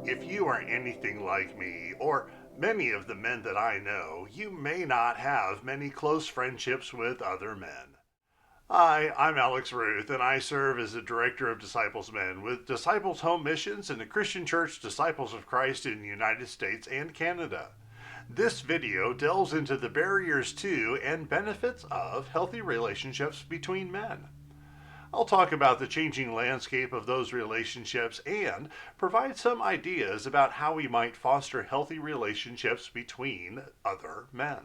If you are anything like me, or many of the men that I know, you may not have many close friendships with other men. Hi, I'm Alex Ruth, and I serve as the Director of Disciples Men with Disciples Home Missions and the Christian Church Disciples of Christ in the United States and Canada. This video delves into the barriers to and benefits of healthy relationships between men. I'll talk about the changing landscape of those relationships and provide some ideas about how we might foster healthy relationships between other men.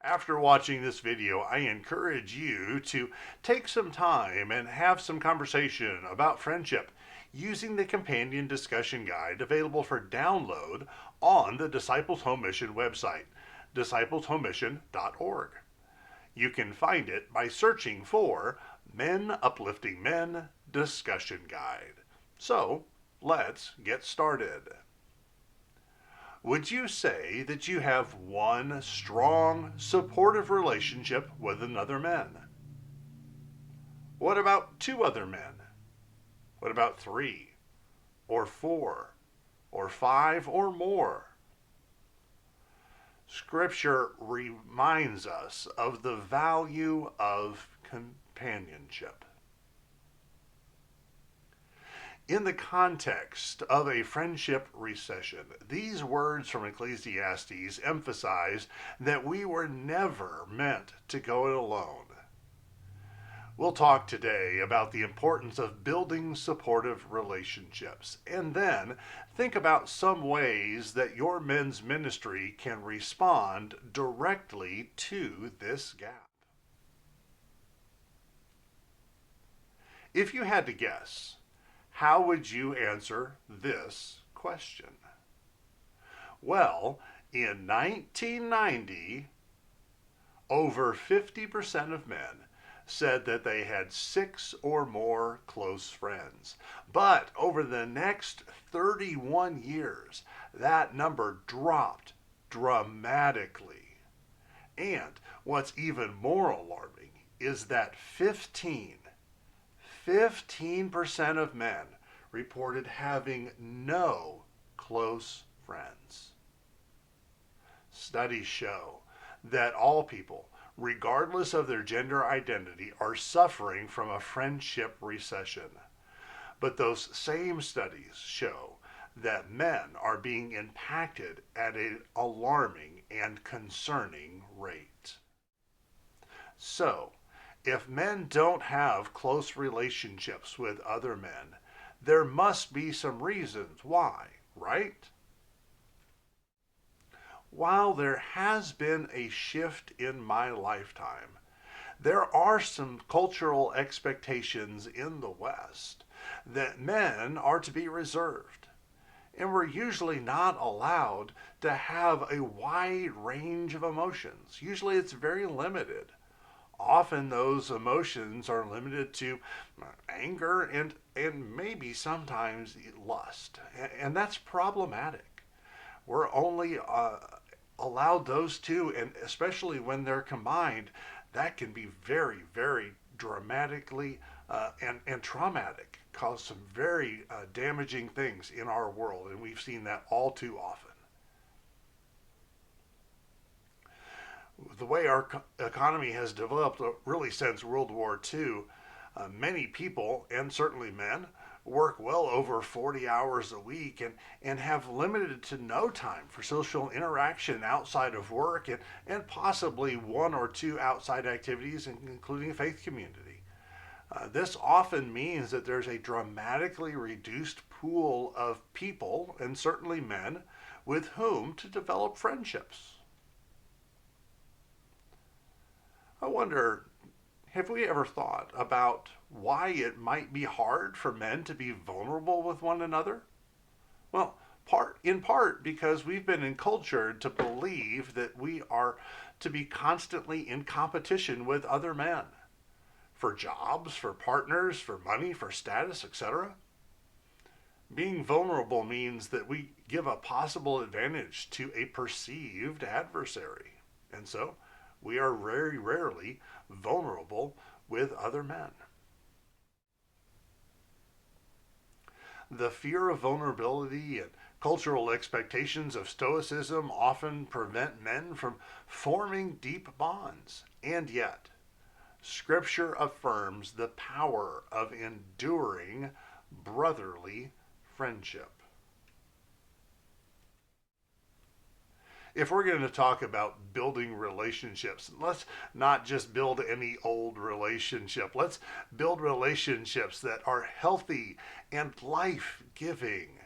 After watching this video, I encourage you to take some time and have some conversation about friendship using the companion discussion guide available for download on the Disciples Home Mission website, discipleshomemission.org. You can find it by searching for Men Uplifting Men Discussion Guide. So, let's get started. Would you say that you have one strong, supportive relationship with another man? What about two other men? What about three, or four, or five, or more? Scripture reminds us of the value of companionship. In the context of a friendship recession, these words from Ecclesiastes emphasize that we were never meant to go it alone. We'll talk today about the importance of building supportive relationships, and then think about some ways that your men's ministry can respond directly to this gap. If you had to guess, how would you answer this question? Well, in 1990, over 50% of men said that they had 6 or more close friends. But over the next 31 years, that number dropped dramatically. And what's even more alarming is that 15% of men reported having no close friends. Studies show that all people, regardless of their gender identity, are suffering from a friendship recession. But those same studies show that men are being impacted at an alarming and concerning rate. So, if men don't have close relationships with other men, there must be some reasons why, right? While there has been a shift in my lifetime, there are some cultural expectations in the West that men are to be reserved, and we're usually not allowed to have a wide range of emotions. Usually it's very limited. Often those emotions are limited to anger and maybe sometimes lust, and that's problematic. We're only allowed those two, and especially when they're combined, that can be very, very dramatically and traumatic, cause some very damaging things in our world, and we've seen that all too often. The way our economy has developed really since World War II, many people, and certainly men, work well over 40 hours a week and have limited to no time for social interaction outside of work and possibly one or two outside activities, including faith community. This often means that there's a dramatically reduced pool of people, and certainly men, with whom to develop friendships. I wonder, have we ever thought about why it might be hard for men to be vulnerable with one another? Well, in part because we've been encultured to believe that we are to be constantly in competition with other men for jobs, for partners, for money, for status, etc. Being vulnerable means that we give a possible advantage to a perceived adversary, and so we are very rarely vulnerable with other men. The fear of vulnerability and cultural expectations of stoicism often prevent men from forming deep bonds. And yet, Scripture affirms the power of enduring brotherly friendship. If we're going to talk about building relationships, let's not just build any old relationship. Let's build relationships that are healthy and life giving.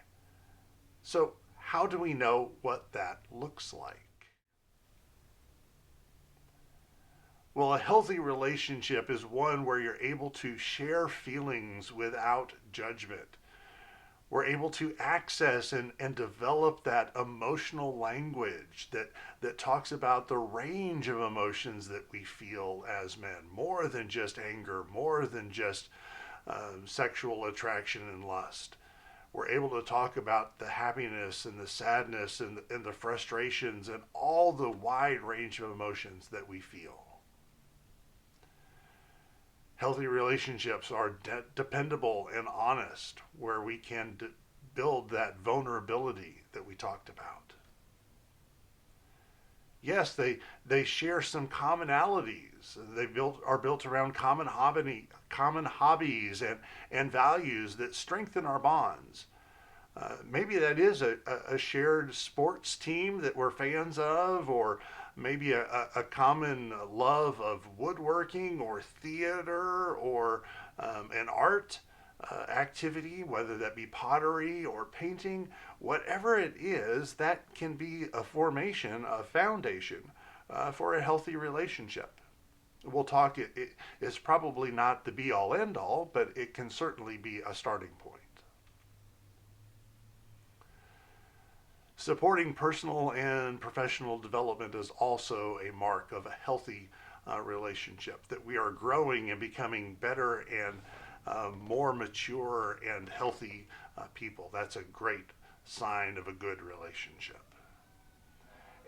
So, how do we know what that looks like? Well, a healthy relationship is one where you're able to share feelings without judgment. We're able to access and develop that emotional language that talks about the range of emotions that we feel as men, more than just anger, more than just sexual attraction and lust. We're able to talk about the happiness and the sadness and the frustrations and all the wide range of emotions that we feel. Healthy relationships are dependable and honest, where we can build that vulnerability that we talked about. Yes, they share some commonalities. Are built around common hobbies and values that strengthen our bonds. Maybe that is a shared sports team that we're fans of, or maybe a common love of woodworking or theater or an art activity, whether that be pottery or painting. Whatever it is, that can be a foundation for a healthy relationship. We'll talk, it's probably not the be all end all, but it can certainly be a starting point. Supporting personal and professional development is also a mark of a healthy relationship, that we are growing and becoming better and more mature and healthy people. That's a great sign of a good relationship.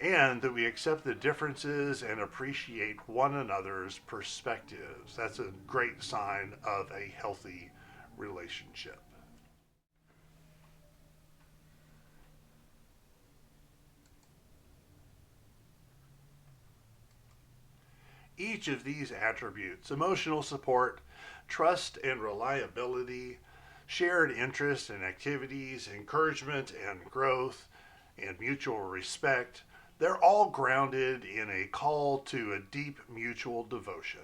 And that we accept the differences and appreciate one another's perspectives. That's a great sign of a healthy relationship. Each of these attributes, emotional support, trust and reliability, shared interest in activities, encouragement and growth, and mutual respect, they're all grounded in a call to a deep mutual devotion.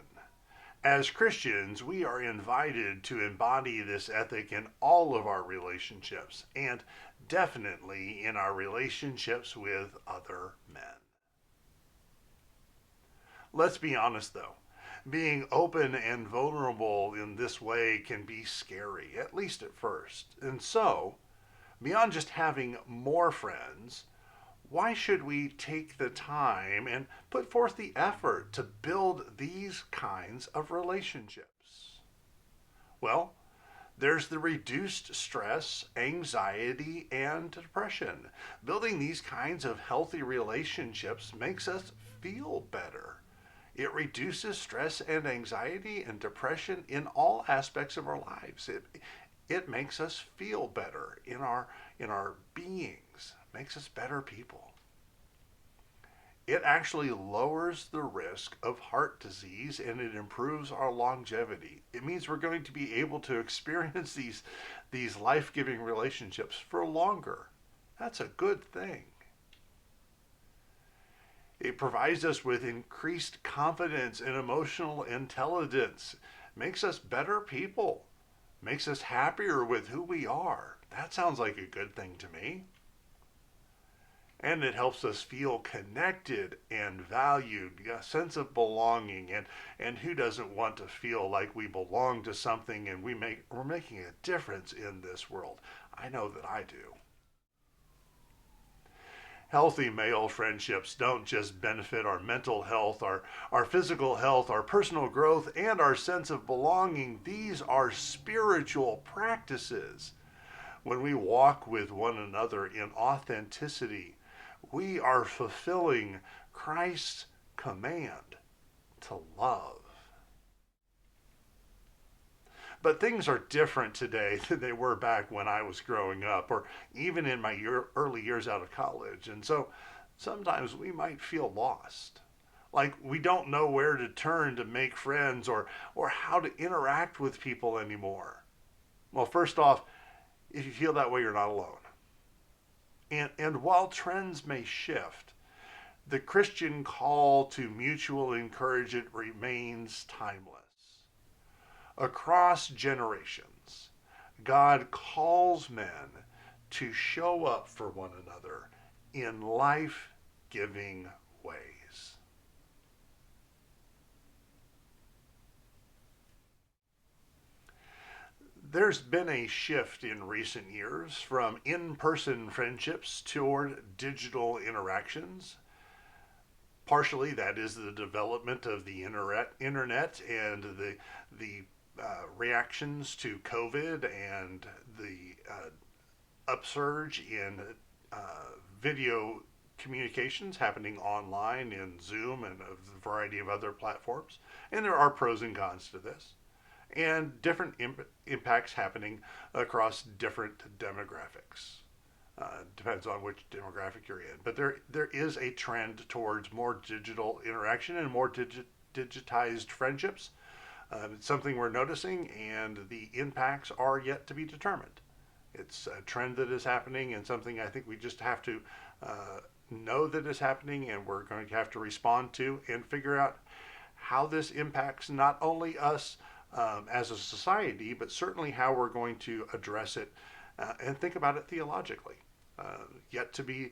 As Christians, we are invited to embody this ethic in all of our relationships, and definitely in our relationships with other men. Let's be honest though, being open and vulnerable in this way can be scary, at least at first. And so, beyond just having more friends, why should we take the time and put forth the effort to build these kinds of relationships? Well, there's the reduced stress, anxiety, and depression. Building these kinds of healthy relationships makes us feel better. It reduces stress and anxiety and depression in all aspects of our lives. It makes us feel better in our beings, makes us better people. It actually lowers the risk of heart disease and it improves our longevity. It means we're going to be able to experience these life-giving relationships for longer. That's a good thing. It provides us with increased confidence and emotional intelligence, makes us better people, makes us happier with who we are. That sounds like a good thing to me. And it helps us feel connected and valued, a sense of belonging. And who doesn't want to feel like we belong to something and we're making a difference in this world? I know that I do. Healthy male friendships don't just benefit our mental health, our physical health, our personal growth, and our sense of belonging. These are spiritual practices. When we walk with one another in authenticity, we are fulfilling Christ's command to love. But things are different today than they were back when I was growing up, or even in my early years out of college. And so sometimes we might feel lost. Like we don't know where to turn to make friends or how to interact with people anymore. Well, first off, if you feel that way, you're not alone. And while trends may shift, the Christian call to mutual encouragement remains timeless. Across generations, God calls men to show up for one another in life giving ways. There's been a shift in recent years from in person friendships toward digital interactions. Partially, that is the development of the internet and the reactions to COVID and the upsurge in uh, video communications happening online in Zoom and a variety of other platforms. And there are pros and cons to this, and different impacts happening across different demographics. Depends on which demographic you're in, but there is a trend towards more digital interaction and more digitized friendships. It's something we're noticing, and the impacts are yet to be determined. It's a trend that is happening, and something I think we just have to know that is happening, and we're going to have to respond to and figure out how this impacts not only us as a society, but certainly how we're going to address it and think about it theologically. Yet to be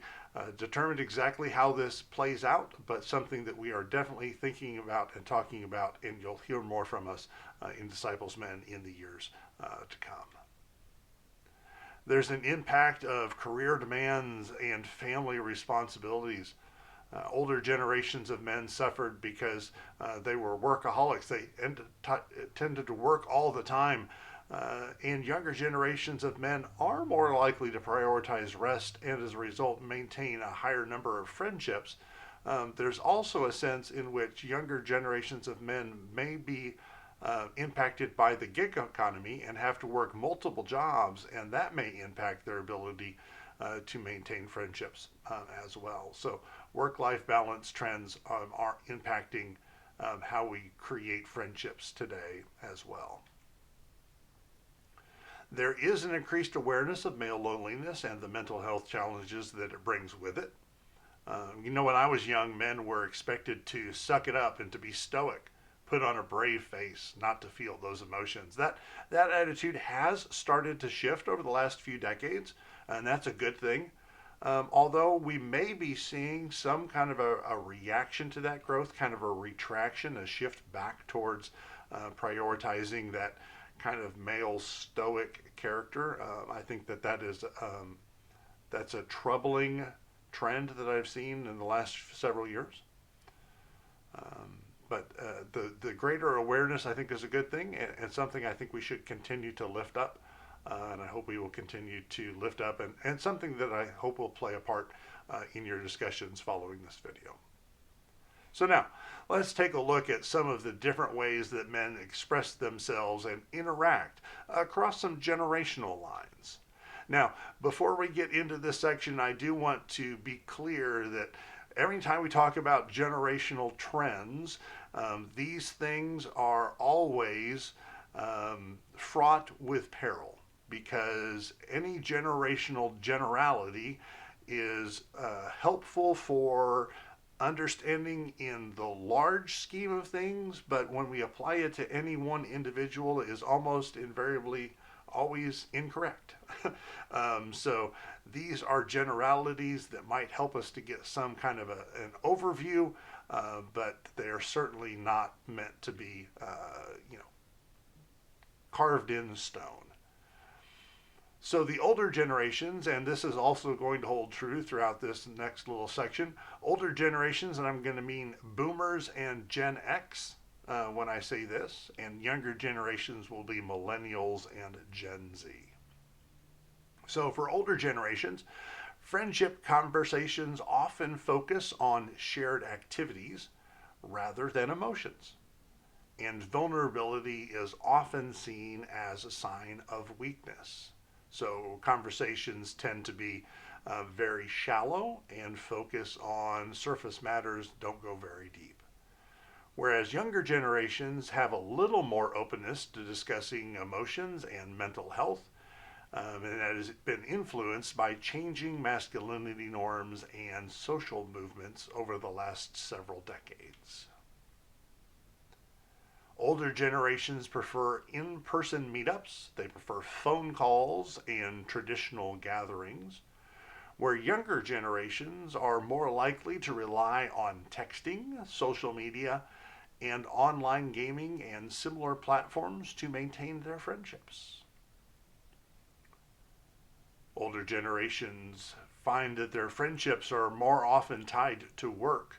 determined exactly how this plays out, but something that we are definitely thinking about and talking about, and you'll hear more from us in Disciples Men in the years to come. There's an impact of career demands and family responsibilities. Older generations of men suffered because they were workaholics. They tended to work all the time. And younger generations of men are more likely to prioritize rest and as a result maintain a higher number of friendships. There's also a sense in which younger generations of men may be impacted by the gig economy and have to work multiple jobs, and that may impact their ability to maintain friendships as well. So work-life balance trends are impacting how we create friendships today as well. There is an increased awareness of male loneliness and the mental health challenges that it brings with it. When I was young, men were expected to suck it up and to be stoic, put on a brave face, not to feel those emotions. That attitude has started to shift over the last few decades, and that's a good thing. Although we may be seeing some kind of a reaction to that growth, kind of a retraction, a shift back towards prioritizing that kind of male stoic character. I think that's a troubling trend that I've seen in the last several years. But the greater awareness, I think, is a good thing, and something I think we should continue to lift up. And I hope we will continue to lift up, and something that I hope will play a part in your discussions following this video. So now, let's take a look at some of the different ways that men express themselves and interact across some generational lines. Now, before we get into this section, I do want to be clear that every time we talk about generational trends, these things are always fraught with peril, because any generational generality is helpful for understanding in the large scheme of things, but when we apply it to any one individual, it is almost invariably always incorrect. So these are generalities that might help us to get some kind of an overview, but they're certainly not meant to be carved in stone. So the older generations, and this is also going to hold true throughout this next little section, older generations, and I'm going to mean boomers and Gen X when I say this, and younger generations will be millennials and Gen Z. So for older generations, friendship conversations often focus on shared activities rather than emotions. And vulnerability is often seen as a sign of weakness. So conversations tend to be very shallow and focus on surface matters, don't go very deep. Whereas younger generations have a little more openness to discussing emotions and mental health, and that has been influenced by changing masculinity norms and social movements over the last several decades. Older generations prefer in person meetups, they prefer phone calls and traditional gatherings, where younger generations are more likely to rely on texting, social media, and online gaming and similar platforms to maintain their friendships. Older generations find that their friendships are more often tied to work,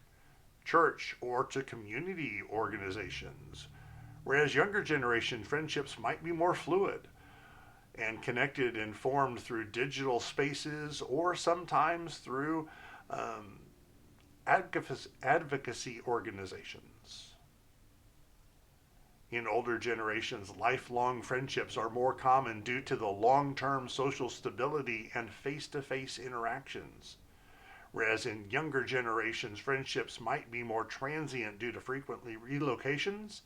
church, or to community organizations, whereas younger generation friendships might be more fluid and connected and formed through digital spaces or sometimes through um, advocacy organizations. In older generations, lifelong friendships are more common due to the long term social stability and face to face interactions. Whereas in younger generations, friendships might be more transient due to frequently relocations,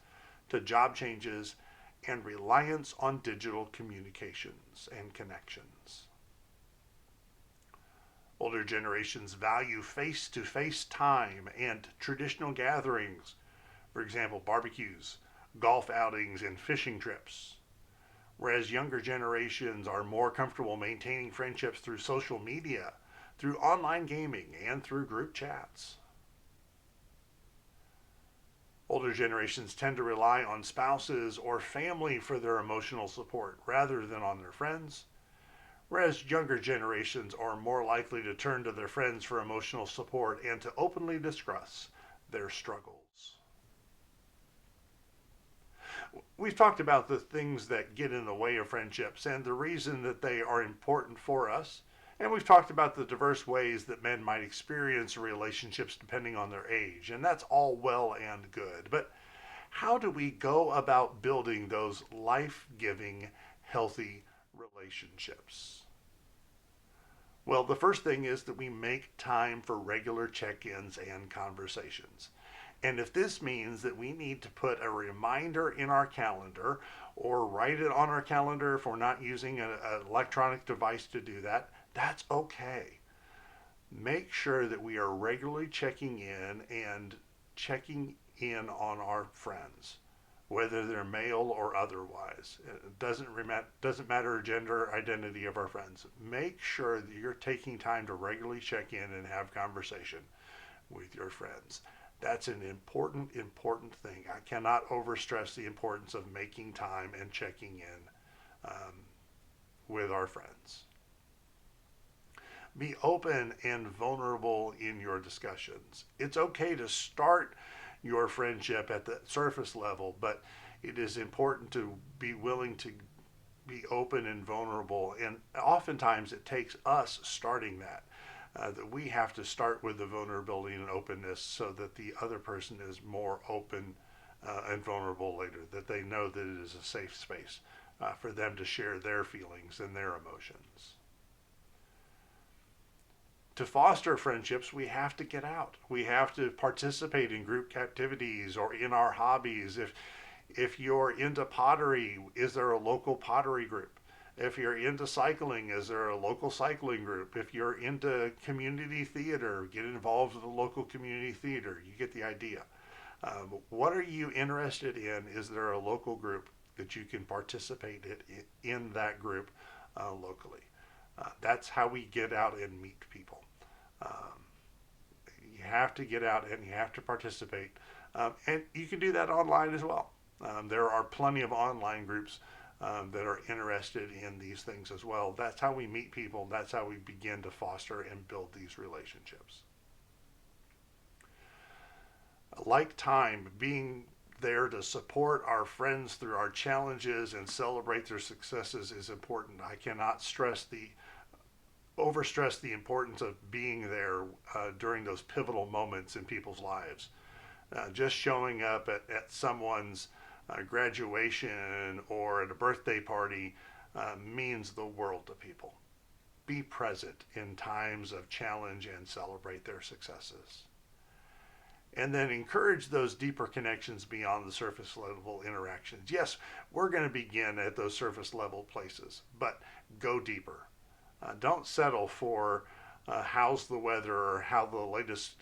to job changes, and reliance on digital communications and connections. Older generations value face to face time and traditional gatherings, for example, barbecues, golf outings, and fishing trips. Whereas younger generations are more comfortable maintaining friendships through social media, through online gaming, and through group chats. Older generations tend to rely on spouses or family for their emotional support rather than on their friends, whereas younger generations are more likely to turn to their friends for emotional support and to openly discuss their struggles. We've talked about the things that get in the way of friendships and the reason that they are important for us. And we've talked about the diverse ways that men might experience relationships depending on their age. And that's all well and good. But how do we go about building those life giving, healthy relationships? Well, the first thing is that we make time for regular check ins and conversations. And if this means that we need to put a reminder in our calendar or write it on our calendar if we're not using an electronic device to do that, that's okay. Make sure that we are regularly checking in and checking in on our friends, whether they're male or otherwise. It doesn't matter gender identity of our friends. Make sure that you're taking time to regularly check in and have conversation with your friends. That's an important thing. I cannot overstress the importance of making time and checking in with our friends. Be open and vulnerable in your discussions. It's okay to start your friendship at the surface level, but it is important to be willing to be open and vulnerable. And oftentimes it takes us starting that we have to start with the vulnerability and openness so that the other person is more open and vulnerable later, that they know that it is a safe space for them to share their feelings and their emotions. To foster friendships, we have to get out. We have to participate in group activities or in our hobbies. If you're into pottery, is there a local pottery group? If you're into cycling, is there a local cycling group? If you're into community theater, get involved with the local community theater. You get the idea. What are you interested in? Is there a local group that you can participate in that group locally? That's how we get out and meet people. Um, you have to get out and you have to participate. And you can do that online as well. There are plenty of online groups that are interested in these things as well. That's how we meet people. That's how we begin to foster and build these relationships. Like time, being there to support our friends through our challenges and celebrate their successes is important. I cannot overstress the importance of being there during those pivotal moments in people's lives. Just showing up at someone's a graduation or at a birthday party means the world to people. Be present in times of challenge and celebrate their successes. And then encourage those deeper connections beyond the surface level interactions. Yes, we're going to begin at those surface level places, but go deeper. Don't settle for how's the weather or how the latest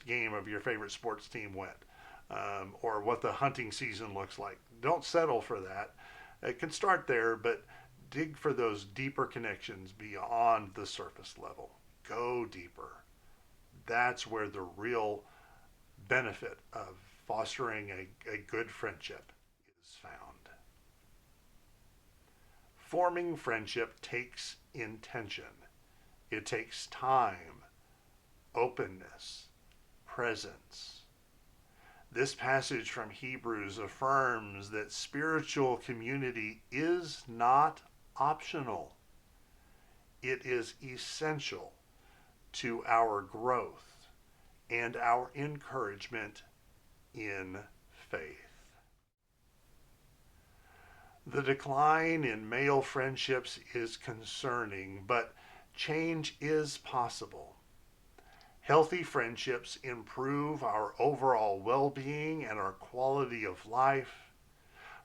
game of your favorite sports team went, or what the hunting season looks like. Don't settle for that. It can start there, but dig for those deeper connections beyond the surface level. Go deeper. That's where the real benefit of fostering a good friendship is found. Forming friendship takes intention. It takes time, openness, presence. This passage from Hebrews affirms that spiritual community is not optional. It is essential to our growth and our encouragement in faith. The decline in male friendships is concerning, but change is possible. Healthy friendships improve our overall well-being and our quality of life.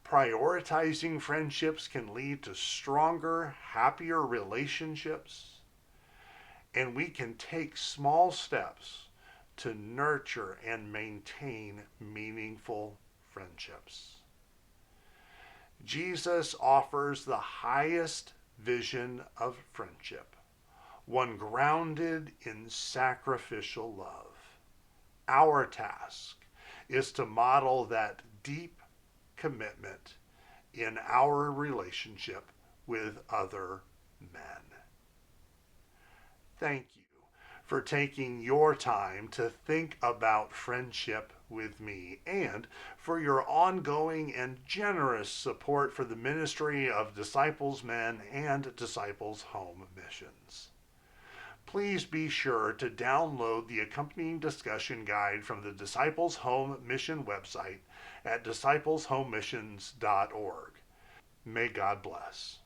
Prioritizing friendships can lead to stronger, happier relationships. And we can take small steps to nurture and maintain meaningful friendships. Jesus offers the highest vision of friendship, one grounded in sacrificial love. Our task is to model that deep commitment in our relationship with other men. Thank you for taking your time to think about friendship with me and for your ongoing and generous support for the ministry of Disciples Men and Disciples Home Missions. Please be sure to download the accompanying discussion guide from the Disciples Home Mission website at discipleshomemissions.org. May God bless.